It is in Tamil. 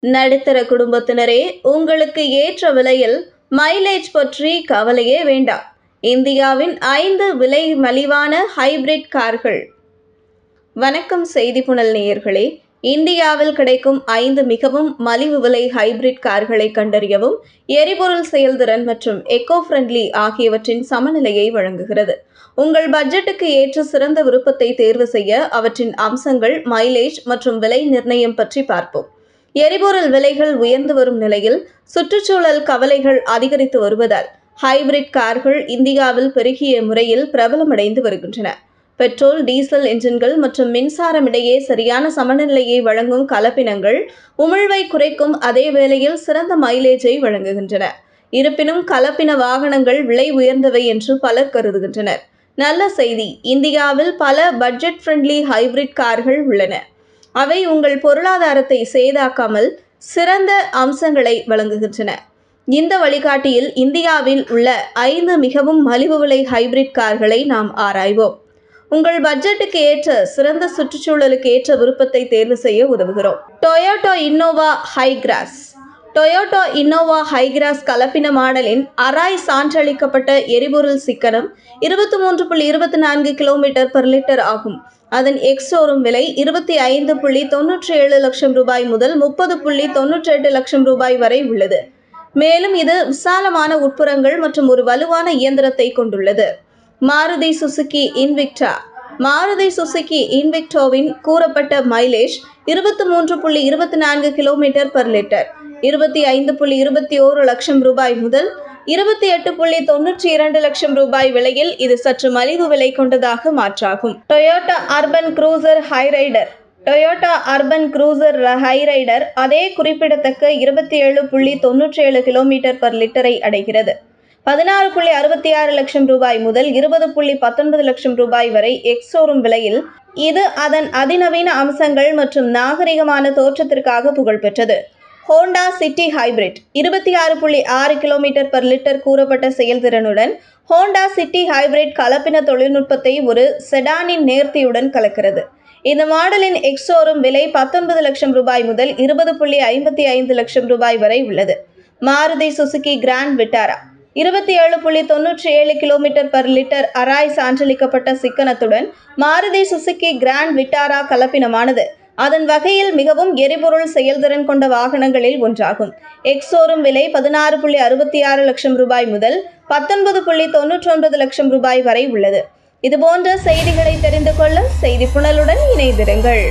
நடுத்தர குடும்பத்தினரே, உங்களுக்கு ஏற்ற விலையில் மைலேஜ் பற்றி கவலையே வேண்டாம். இந்தியாவின் 5 விலை மலிவான ஹைபிரிட் கார்கள். வணக்கம் செய்தி புனல் நேயர்களே. இந்தியாவில் கிடைக்கும் 5 மிகவும் மலிவு விலை ஹைபிரிட் கார்களை கண்டறியவும் எரிபொருள் செயல்திறன் மற்றும் எக்கோ ஃப்ரெண்ட்லி ஆகியவற்றின் சமநிலையை வழங்குகிறது. உங்கள் பட்ஜெட்டுக்கு ஏற்ற சிறந்த விருப்பத்தை தேர்வு செய்ய அவற்றின் அம்சங்கள், மைலேஜ் மற்றும் விலை நிர்ணயம் பற்றி பார்ப்போம். எரிபொருள் விலைகள் உயர்ந்து வரும் நிலையில் சுற்றுச்சூழல் கவலைகள் அதிகரித்து வருவதால் ஹைபிரிட் கார்கள் இந்தியாவில் பெருகிய முறையில் பிரபலமடைந்து வருகின்றன. பெட்ரோல், டீசல் என்ஜின்கள் மற்றும் மின்சாரம் இடையே சரியான சமநிலையை வழங்கும் கலப்பினங்கள் உமிழ்வை குறைக்கும் அதே வேளையில் சிறந்த மைலேஜை வழங்குகின்றன. இருப்பினும் கலப்பின வாகனங்கள் விலை உயர்ந்தவை என்று பலர் கருதுகின்றனர். நல்ல செய்தி, இந்தியாவில் பல பட்ஜெட் ஃப்ரெண்ட்லி ஹைபிரிட் கார்கள் உள்ளன. அவை உங்கள் பொருளாதாரத்தை சேதாக்காமல் சிறந்த அம்சங்களை வழங்குகின்றன. இந்த வழிகாட்டியில் இந்தியாவில் உள்ள 5 மிகவும் மலிவு விலை ஹைபிரிட் கார்களை நாம் ஆராய்வோம். உங்கள் பட்ஜெட்டுக்கு ஏற்ற சிறந்த சுற்றுச்சூழலுக்கு ஏற்ற விருப்பத்தை தேர்வு செய்ய உதவுகிறோம். Toyota Innova Hycross. Toyota Innova Hycross கலப்பின மாடலின் அராய் சான்றளிக்கப்பட்ட எரிபொருள் சிக்கனம் 23.24 km/லிட்டர் ஆகும். அதன் எக்ஸ்-ஷோரூம் விலை 25.97 லட்சம் ரூபாய் முதல் 30.98 லட்சம் ரூபாய் வரை உள்ளது. மேலும் இது விசாலமான உட்புறங்கள் மற்றும் ஒரு வலுவான இயந்திரத்தை கொண்டுள்ளது. மாருதி சுசுகி இன்விக்டா. மாருதி சுசுகி இன்விக்டோவின் கூறப்பட்ட மைலேஜ் 23.24 km/லிட்டர், 25.21 லட்சம் ரூபாய் முதல் 28.92 லட்சம் ரூபாய் விலையில் இது சற்று மலிவு விலை கொண்டதாக மாற்றாகும். Toyota Urban Cruiser Hyryder. Toyota Urban Cruiser Hyryder அதே குறிப்பிடத்தக்க 27.97 km/லிட்டரை அடைகிறது. 16.66 லட்சம் ரூபாய் முதல் 20.19 லட்சம் ரூபாய் வரை எக்ஸ்-ஷோரூம் விலையில் இது அதன் அதிநவீன அம்சங்கள் மற்றும் நாகரிகமான தோற்றத்திற்காக புகழ்பெற்றது. ஹோண்டா சிட்டி ஹைபிரிட் 26.6 km/லிட்டர் கூறப்பட்ட செயல்திறனுடன் ஹோண்டா சிட்டி ஹைபிரிட் கலப்பின தொழில்நுட்பத்தை ஒரு செடானின் நேர்த்தியுடன் கலக்கிறது. இந்த மாடலின் எக்ஸ்-ஷோரூம் விலை 19 லட்சம் ரூபாய் முதல் 20.55 லட்சம் ரூபாய் வரை உள்ளது. மாருதி சுசுகி கிராண்ட் விட்டாரா 27.97 km/லிட்டர் அராய் சான்றளிக்கப்பட்ட சிக்கனத்துடன் மாருதி சுசுகி கிராண்ட் விட்டாரா கலப்பினமானது அதன் வகையில் மிகவும் எரிபொருள் செயல்திறன் கொண்ட வாகனங்களில் ஒன்றாகும். எக்ஸ்-ஷோரூம் விலை 16.66 லட்சம் ரூபாய் முதல் 19.99 லட்சம் ரூபாய் வரை உள்ளது. இதுபோன்ற செய்திகளை தெரிந்து கொள்ள செய்தி புனலுடன் இணைந்திருங்கள்.